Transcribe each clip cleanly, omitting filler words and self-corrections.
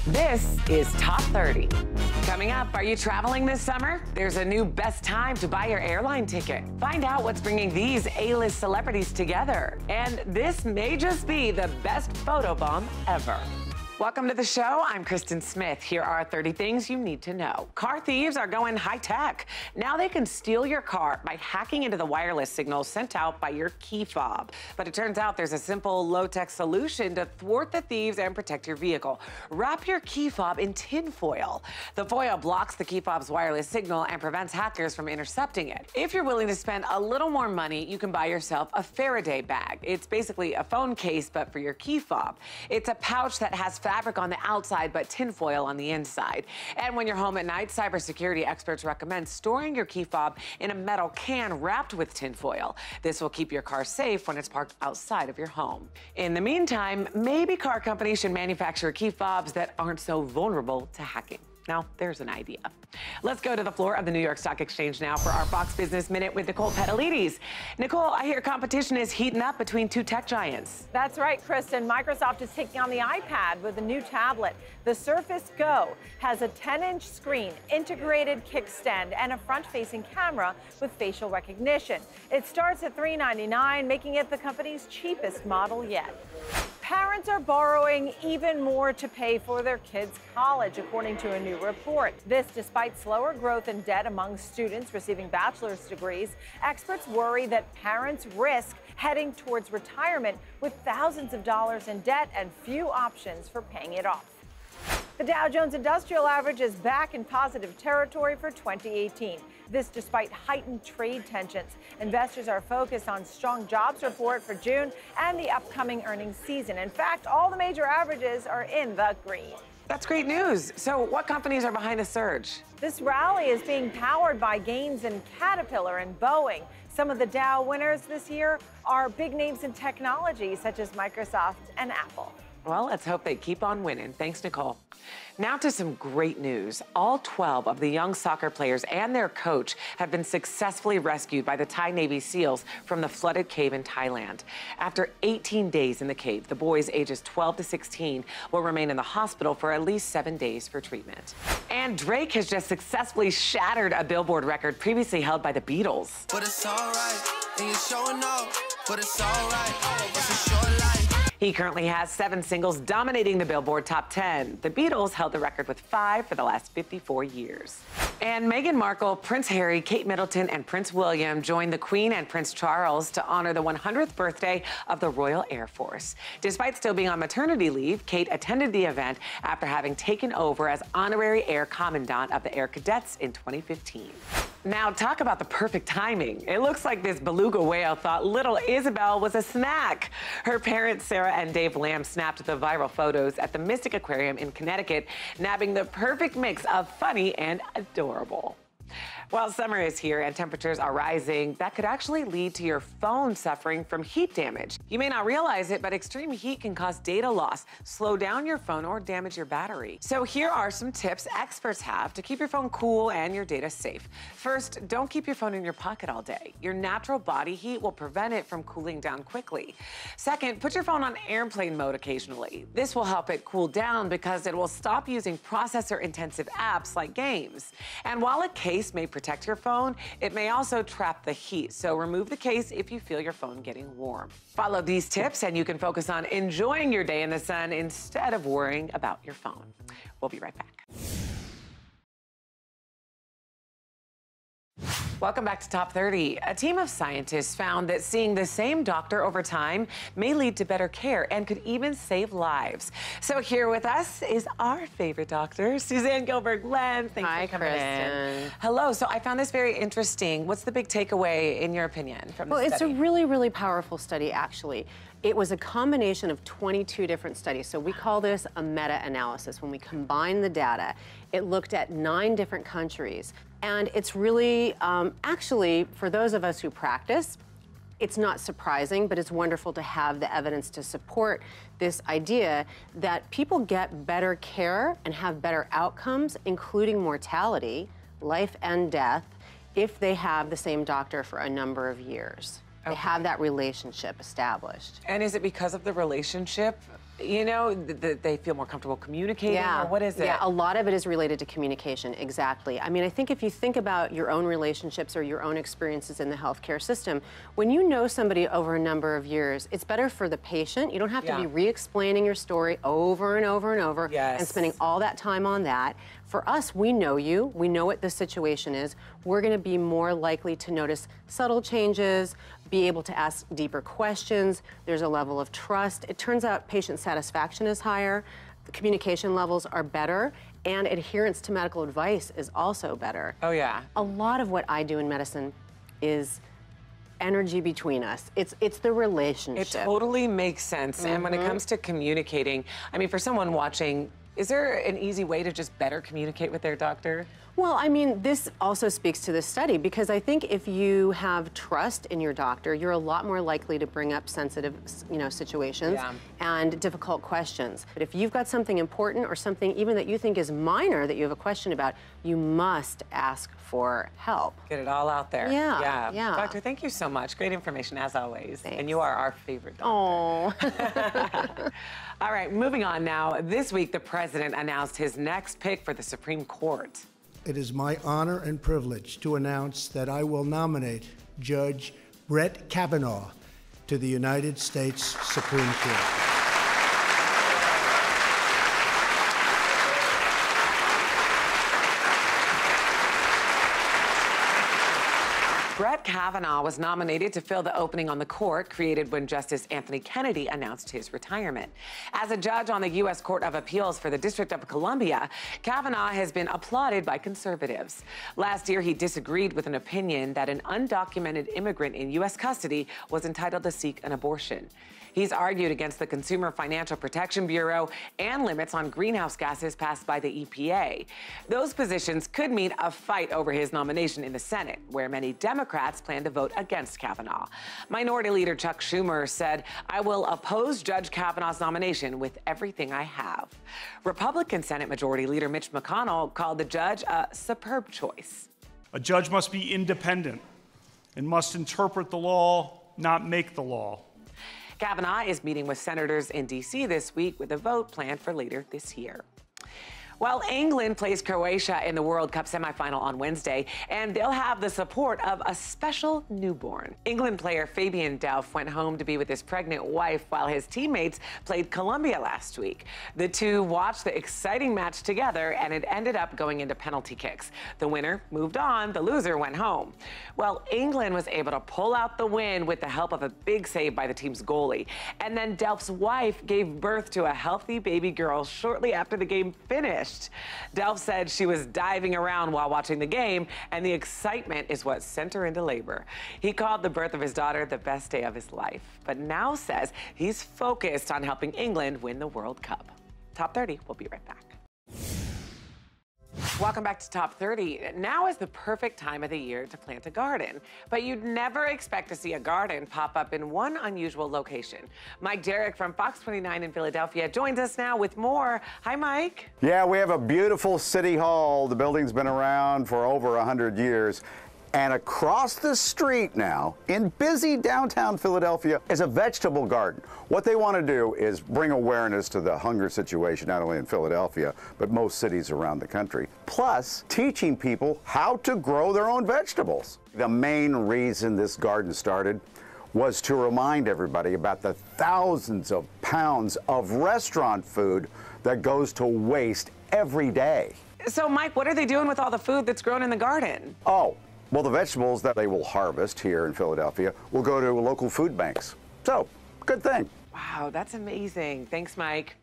This is Top 30. Coming up, are you traveling this summer? There's a new best time to buy your airline ticket. Find out what's bringing these A-list celebrities together. And this may just be the best photobomb ever. Welcome to the show. I'm Kristen Smith. Here are 30 things you need to know. Car thieves are going high-tech. Now they can steal your car by hacking into the wireless signals sent out by your key fob. But it turns out there's a simple, low-tech solution to thwart the thieves and protect your vehicle. Wrap your key fob in tin foil. The foil blocks the key fob's wireless signal and prevents hackers from intercepting it. If you're willing to spend a little more money, you can buy yourself a Faraday bag. It's basically a phone case, but for your key fob. It's a pouch that has fabric on the outside, but tinfoil on the inside. And when you're home at night, cybersecurity experts recommend storing your key fob in a metal can wrapped with tinfoil. This will keep your car safe when it's parked outside of your home. In the meantime, maybe car companies should manufacture key fobs that aren't so vulnerable to hacking. Now, there's an idea. Let's go to the floor of the New York Stock Exchange now for our Fox Business Minute with Nicole Petalides. Nicole, I hear competition is heating up between two tech giants. That's right, Kristen. Microsoft is taking on the iPad with a new tablet. The Surface Go has a 10-inch screen, integrated kickstand, and a front-facing camera with facial recognition. It starts at $399, making it the company's cheapest model yet. Parents are borrowing even more to pay for their kids' college, according to a new report. This despite slower growth in debt among students receiving bachelor's degrees. Experts worry that parents risk heading towards retirement with thousands of dollars in debt and few options for paying it off. The Dow Jones Industrial Average is back in positive territory for 2018. This despite heightened trade tensions. Investors are focused on strong jobs report for June and the upcoming earnings season. In fact, all the major averages are in the green. That's great news. So what companies are behind the surge? This rally is being powered by gains in Caterpillar and Boeing. Some of the Dow winners this year are big names in technology, such as Microsoft and Apple. Well, let's hope they keep on winning. Thanks, Nicole. Now to some great news. All 12 of the young soccer players and their coach have been successfully rescued by the Thai Navy SEALs from the flooded cave in Thailand. After 18 days in the cave, the boys ages 12 to 16 will remain in the hospital for at least 7 days for treatment. And Drake has just successfully shattered a Billboard record previously held by the Beatles. But it's all right, and you're showing off, but it's all right, it's a short life. He currently has 7 singles dominating the Billboard Top 10. The Beatles held the record with 5 for the last 54 years. And Meghan Markle, Prince Harry, Kate Middleton, and Prince William joined the Queen and Prince Charles to honor the 100th birthday of the Royal Air Force. Despite still being on maternity leave, Kate attended the event after having taken over as honorary Air Commandant of the Air Cadets in 2015. Now, talk about the perfect timing. It looks like this beluga whale thought little Isabel was a snack. Her parents, Sarah and Dave Lamb, snapped the viral photos at the Mystic Aquarium in Connecticut, nabbing the perfect mix of funny and adorable. While summer is here and temperatures are rising, that could actually lead to your phone suffering from heat damage. You may not realize it, but extreme heat can cause data loss, slow down your phone, or damage your battery. So here are some tips experts have to keep your phone cool and your data safe. First, don't keep your phone in your pocket all day. Your natural body heat will prevent it from cooling down quickly. Second, put your phone on airplane mode occasionally. This will help it cool down because it will stop using processor-intensive apps like games. And while a case may protect your phone, it may also trap the heat, so remove the case if you feel your phone getting warm. Follow these tips and you can focus on enjoying your day in the sun instead of worrying about your phone. We'll be right back. Welcome back to Top 30. A team of scientists found that seeing the same doctor over time may lead to better care and could even save lives. So here with us is our favorite doctor, Suzanne Gilbert-Glenn. Thanks for coming in. Hello. So I found this very interesting. What's the big takeaway, in your opinion, from this study? Well, it's a really, really powerful study, actually. It was a combination of 22 different studies. So we call this a meta-analysis. When we combine the data, it looked at 9 different countries. And it's really, actually, for those of us who practice, it's not surprising, but it's wonderful to have the evidence to support this idea that people get better care and have better outcomes, including mortality, life and death, if they have the same doctor for a number of years. Okay. They have that relationship established. And is it because of the relationship You know, they feel more comfortable communicating, or what is it? Yeah, a lot of it is related to communication, exactly. I mean, I think if you think about your own relationships or your own experiences in the healthcare system, when you know somebody over a number of years, it's better for the patient. You don't have to be re-explaining your story over and over and over and spending all that time on that. For us, we know you, we know what the situation is. We're gonna be more likely to notice subtle changes, be able to ask deeper questions. There's a level of trust. It turns out patient satisfaction is higher, the communication levels are better, and adherence to medical advice is also better. Oh, yeah. A lot of what I do in medicine is energy between us. It's the relationship. It totally makes sense. And when it comes to communicating, I mean, for someone watching, is there an easy way to just better communicate with their doctor? Well, I mean, this also speaks to this study because I think if you have trust in your doctor, you're a lot more likely to bring up sensitive, situations and difficult questions. But if you've got something important or something even that you think is minor that you have a question about, you must ask for help. Get it all out there. Yeah. Doctor, thank you so much. Great information as always. Thanks. And you are our favorite doctor. Oh. All right, moving on now. This week, the president announced his next pick for the Supreme Court. It is my honor and privilege to announce that I will nominate Judge Brett Kavanaugh to the United States Supreme Court. Brett Kavanaugh was nominated to fill the opening on the court created when Justice Anthony Kennedy announced his retirement. As a judge on the U.S. Court of Appeals for the District of Columbia, Kavanaugh has been applauded by conservatives. Last year, he disagreed with an opinion that an undocumented immigrant in U.S. custody was entitled to seek an abortion. He's argued against the Consumer Financial Protection Bureau and limits on greenhouse gases passed by the EPA. Those positions could mean a fight over his nomination in the Senate, where many Democrats plan to vote against Kavanaugh. Minority Leader Chuck Schumer said, "I will oppose Judge Kavanaugh's nomination with everything I have." Republican Senate Majority Leader Mitch McConnell called the judge a superb choice. A judge must be independent and must interpret the law, not make the law. Kavanaugh is meeting with senators in D.C. this week with a vote planned for later this year. Well, England plays Croatia in the World Cup semifinal on Wednesday, and they'll have the support of a special newborn. England player Fabian Delph went home to be with his pregnant wife while his teammates played Colombia last week. The two watched the exciting match together, and it ended up going into penalty kicks. The winner moved on, the loser went home. Well, England was able to pull out the win with the help of a big save by the team's goalie. And then Delph's wife gave birth to a healthy baby girl shortly after the game finished. Delph said she was diving around while watching the game, and the excitement is what sent her into labor. He called the birth of his daughter the best day of his life, but now says he's focused on helping England win the World Cup. Top 30, we'll be right back. Welcome back to Top 30. Now is the perfect time of the year to plant a garden, but you'd never expect to see a garden pop up in one unusual location. Mike Derrick from Fox 29 in Philadelphia joins us now with more. Hi, Mike. Yeah, we have a beautiful city hall. The building's been around for over 100 years. And across the street now, in busy downtown Philadelphia, is a vegetable garden. What they want to do is bring awareness to the hunger situation, not only in Philadelphia, but most cities around the country. Plus, teaching people how to grow their own vegetables. The main reason this garden started was to remind everybody about the thousands of pounds of restaurant food that goes to waste every day. So, Mike, what are they doing with all the food that's grown in the garden? Oh. Well, the vegetables that they will harvest here in Philadelphia will go to local food banks. So, good thing. Wow, that's amazing. Thanks, Mike.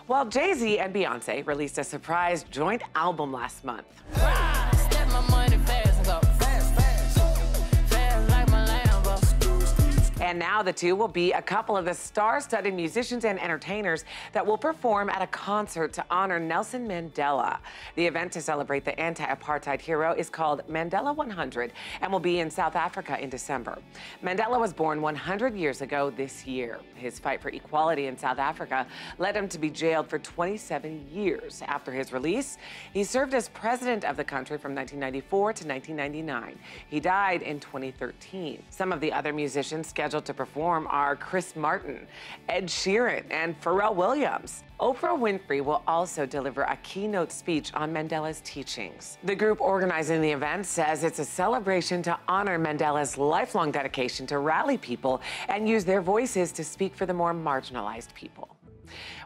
Well, Jay-Z and Beyonce released a surprise joint album last month. Step my money fast and go fast, fast like my Lambo. And now the two will be a couple of the star-studded musicians and entertainers that will perform at a concert to honor Nelson Mandela. The event to celebrate the anti-apartheid hero is called Mandela 100 and will be in South Africa in December. Mandela was born 100 years ago this year. His fight for equality in South Africa led him to be jailed for 27 years. After his release, he served as president of the country from 1994 to 1999. He died in 2013. Some of the other musicians scheduled scheduled to perform are Chris Martin, Ed Sheeran, and Pharrell Williams. Oprah Winfrey will also deliver a keynote speech on Mandela's teachings. The group organizing the event says it's a celebration to honor Mandela's lifelong dedication to rally people and use their voices to speak for the more marginalized people.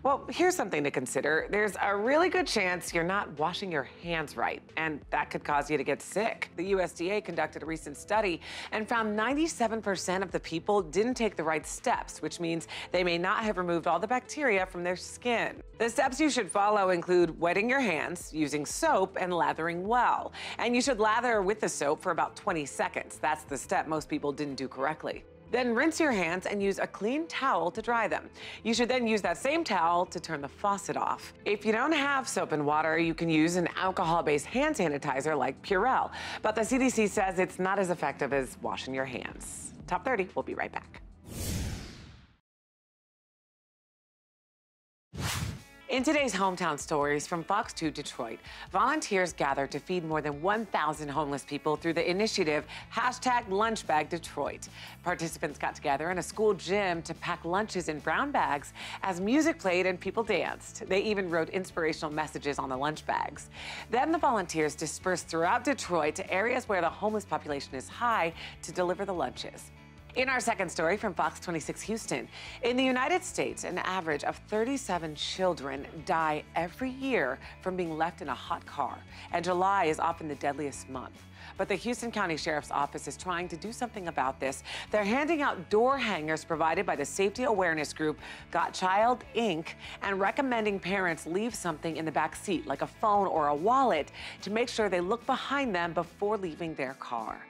Well, here's something to consider. There's a really good chance you're not washing your hands right, and that could cause you to get sick. The USDA conducted a recent study and found 97% of the people didn't take the right steps, which means they may not have removed all the bacteria from their skin. The steps you should follow include wetting your hands, using soap, and lathering well. And you should lather with the soap for about 20 seconds. That's the step most people didn't do correctly. Then rinse your hands and use a clean towel to dry them. You should then use that same towel to turn the faucet off. If you don't have soap and water, you can use an alcohol-based hand sanitizer like Purell. But the CDC says it's not as effective as washing your hands. Top 30, we'll be right back. In today's Hometown Stories from Fox 2 Detroit, volunteers gathered to feed more than 1,000 homeless people through the initiative #LunchBagDetroit. Participants got together in a school gym to pack lunches in brown bags as music played and people danced. They even wrote inspirational messages on the lunch bags. Then the volunteers dispersed throughout Detroit to areas where the homeless population is high to deliver the lunches. In our second story from Fox 26 Houston, in the United States, an average of 37 children die every year from being left in a hot car, and July is often the deadliest month. But the Houston County Sheriff's Office is trying to do something about this. They're handing out door hangers provided by the safety awareness group Got Child, Inc., and recommending parents leave something in the back seat, like a phone or a wallet, to make sure they look behind them before leaving their car.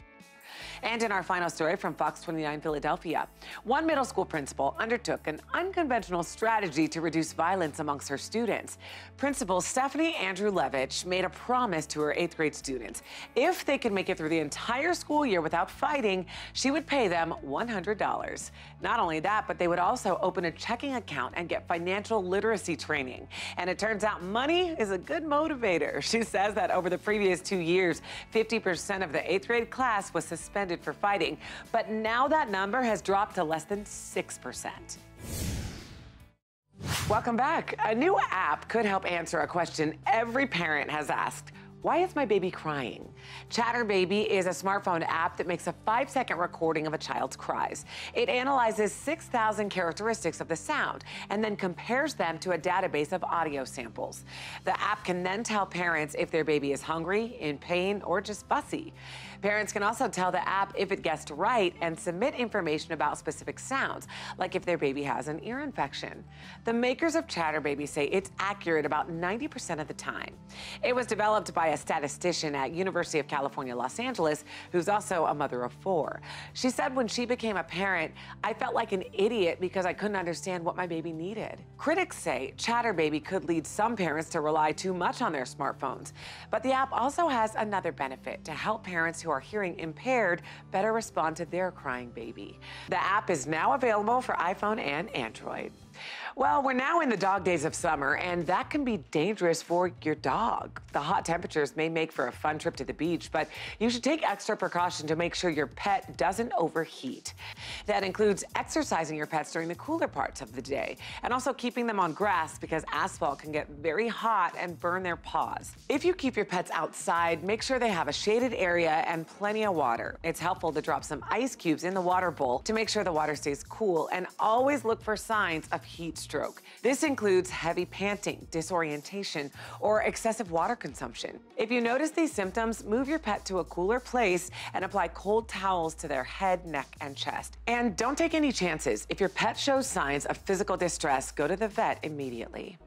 And in our final story from Fox 29 Philadelphia, one middle school principal undertook an unconventional strategy to reduce violence amongst her students. Principal Stephanie Andrew Levitch made a promise to her 8th grade students. If they could make it through the entire school year without fighting, she would pay them $100. Not only that, but they would also open a checking account and get financial literacy training. And it turns out money is a good motivator. She says that over the previous 2 years, 50% of the 8th grade class was suspended for fighting, but now that number has dropped to less than 6%. Welcome back. A new app could help answer a question every parent has asked. Why is my baby crying? Chatter Baby is a smartphone app that makes a 5-second recording of a child's cries. It analyzes 6,000 characteristics of the sound and then compares them to a database of audio samples. The app can then tell parents if their baby is hungry, in pain, or just fussy. Parents can also tell the app if it guessed right and submit information about specific sounds, like if their baby has an ear infection. The makers of Chatter Baby say it's accurate about 90% of the time. It was developed by a statistician at University of California, Los Angeles, who's also a mother of 4. She said when she became a parent, I felt like an idiot because I couldn't understand what my baby needed. Critics say Chatter Baby could lead some parents to rely too much on their smartphones. But the app also has another benefit to help parents who are hearing impaired better respond to their crying baby. The app is now available for iPhone and Android. Well, we're now in the dog days of summer, and that can be dangerous for your dog. The hot temperatures may make for a fun trip to the beach, but you should take extra precaution to make sure your pet doesn't overheat. That includes exercising your pets during the cooler parts of the day, and also keeping them on grass because asphalt can get very hot and burn their paws. If you keep your pets outside, make sure they have a shaded area and plenty of water. It's helpful to drop some ice cubes in the water bowl to make sure the water stays cool, and always look for signs of heat stroke. This includes heavy panting, disorientation, or excessive water consumption. If you notice these symptoms, move your pet to a cooler place and apply cold towels to their head, neck, and chest. And don't take any chances. If your pet shows signs of physical distress, go to the vet immediately.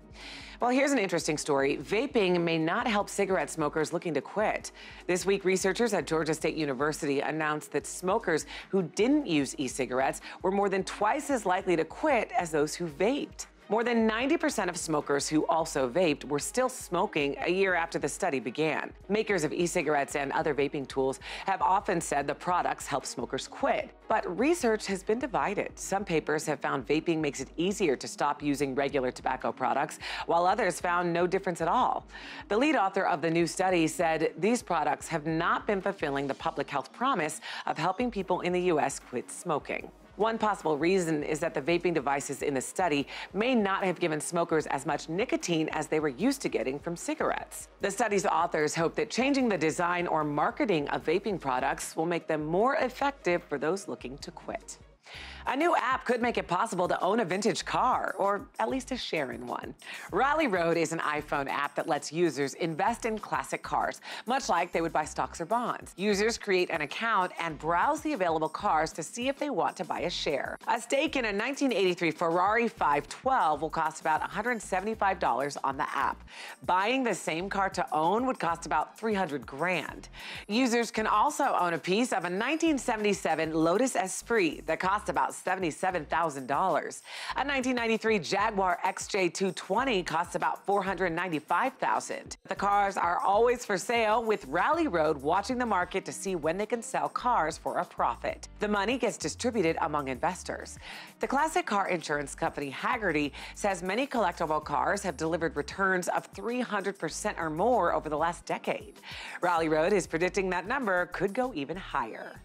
Well, here's an interesting story. Vaping may not help cigarette smokers looking to quit. This week, researchers at Georgia State University announced that smokers who didn't use e-cigarettes were more than twice as likely to quit as those who vaped. More than 90% of smokers who also vaped were still smoking a year after the study began. Makers of e-cigarettes and other vaping tools have often said the products help smokers quit. But research has been divided. Some papers have found vaping makes it easier to stop using regular tobacco products, while others found no difference at all. The lead author of the new study said these products have not been fulfilling the public health promise of helping people in the U.S. quit smoking. One possible reason is that the vaping devices in the study may not have given smokers as much nicotine as they were used to getting from cigarettes. The study's authors hope that changing the design or marketing of vaping products will make them more effective for those looking to quit. A new app could make it possible to own a vintage car, or at least to share in one. Rally Road is an iPhone app that lets users invest in classic cars, much like they would buy stocks or bonds. Users create an account and browse the available cars to see if they want to buy a share. A stake in a 1983 Ferrari 512 will cost about $175 on the app. Buying the same car to own would cost about $300 grand. Users can also own a piece of a 1977 Lotus Esprit that costs about $77,000. A 1993 Jaguar XJ220 costs about $495,000. The cars are always for sale, with Rally Road watching the market to see when they can sell cars for a profit. The money gets distributed among investors. The classic car insurance company Haggerty says many collectible cars have delivered returns of 300% or more over the last decade. Rally Road is predicting that number could go even higher.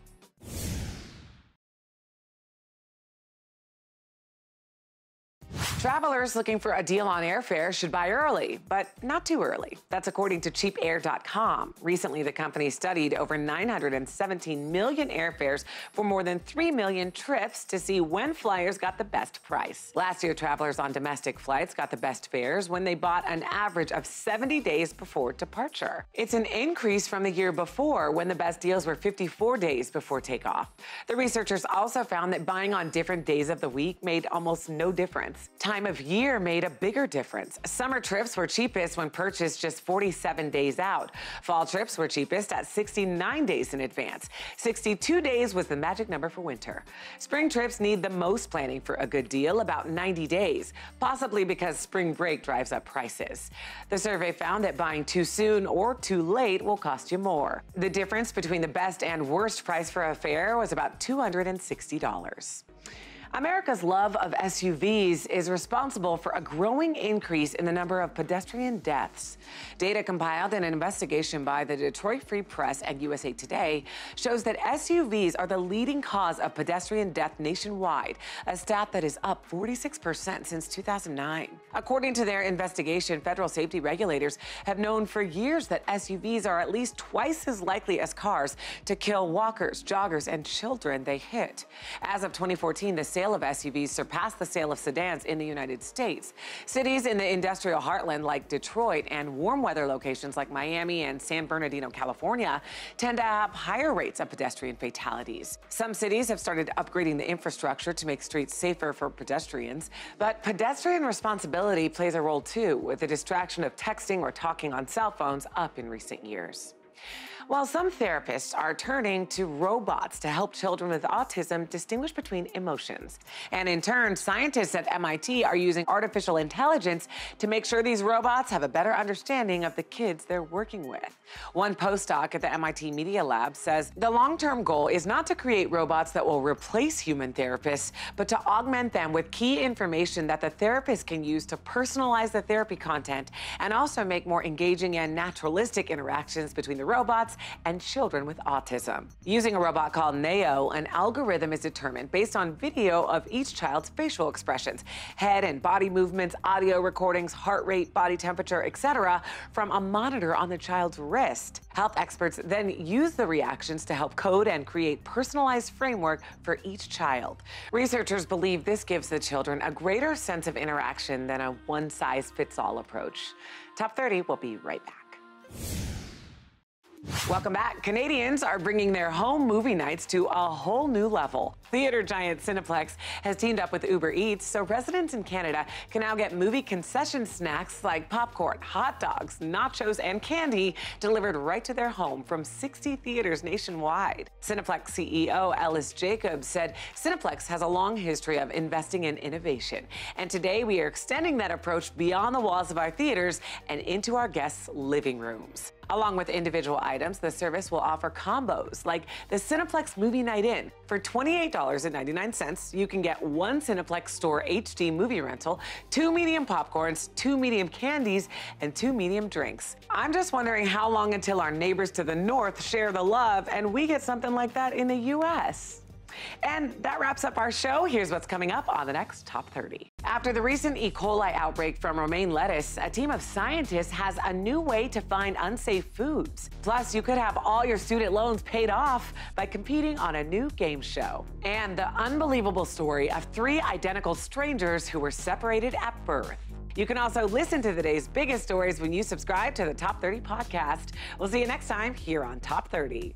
Travelers looking for a deal on airfare should buy early, but not too early. That's according to cheapair.com. Recently, the company studied over 917 million airfares for more than 3 million trips to see when flyers got the best price. Last year, travelers on domestic flights got the best fares when they bought an average of 70 days before departure. It's an increase from the year before, when the best deals were 54 days before takeoff. The researchers also found that buying on different days of the week made almost no difference. Time of year made a bigger difference. Summer trips were cheapest when purchased just 47 days out. Fall trips were cheapest at 69 days in advance. 62 days was the magic number for winter. Spring trips need the most planning for a good deal, about 90 days, possibly because spring break drives up prices. The survey found that buying too soon or too late will cost you more. The difference between the best and worst price for a fare was about $260. America's love of SUVs is responsible for a growing increase in the number of pedestrian deaths. Data compiled in an investigation by the Detroit Free Press and USA Today shows that SUVs are the leading cause of pedestrian death nationwide, a stat that is up 46% since 2009. According to their investigation, federal safety regulators have known for years that SUVs are at least twice as likely as cars to kill walkers, joggers, and children they hit. As of 2014, the sale of SUVs surpassed the sale of sedans in the United States. Cities in the industrial heartland like Detroit and warm weather locations like Miami and San Bernardino, California, tend to have higher rates of pedestrian fatalities. Some cities have started upgrading the infrastructure to make streets safer for pedestrians, but pedestrian responsibility plays a role too, with the distraction of texting or talking on cell phones up in recent years. While some therapists are turning to robots to help children with autism distinguish between emotions. And in turn, scientists at MIT are using artificial intelligence to make sure these robots have a better understanding of the kids they're working with. One postdoc at the MIT Media Lab says the long-term goal is not to create robots that will replace human therapists, but to augment them with key information that the therapist can use to personalize the therapy content and also make more engaging and naturalistic interactions between the robots and children with autism. Using a robot called Neo, an algorithm is determined based on video of each child's facial expressions, head and body movements, audio recordings, heart rate, body temperature, etc., from a monitor on the child's wrist. Health experts then use the reactions to help code and create personalized framework for each child. Researchers believe this gives the children a greater sense of interaction than a one-size-fits-all approach. Top 30 will be right back. Welcome back. Canadians are bringing their home movie nights to a whole new level. Theater giant Cineplex has teamed up with Uber Eats, so residents in Canada can now get movie concession snacks like popcorn, hot dogs, nachos, and candy delivered right to their home from 60 theaters nationwide. Cineplex CEO Ellis Jacobs said Cineplex has a long history of investing in innovation, and today we are extending that approach beyond the walls of our theaters and into our guests' living rooms. Along with individual items, the service will offer combos like the Cineplex Movie Night In. For $28.99, you can get one Cineplex Store HD movie rental, 2 medium popcorns, 2 medium candies, and 2 medium drinks. I'm just wondering how long until our neighbors to the north share the love and we get something like that in the U.S. And that wraps up our show. Here's what's coming up on the next Top 30. After the recent E. coli outbreak from romaine lettuce, a team of scientists has a new way to find unsafe foods. Plus, you could have all your student loans paid off by competing on a new game show. And the unbelievable story of 3 identical strangers who were separated at birth. You can also listen to the day's biggest stories when you subscribe to the Top 30 podcast. We'll see you next time here on Top 30.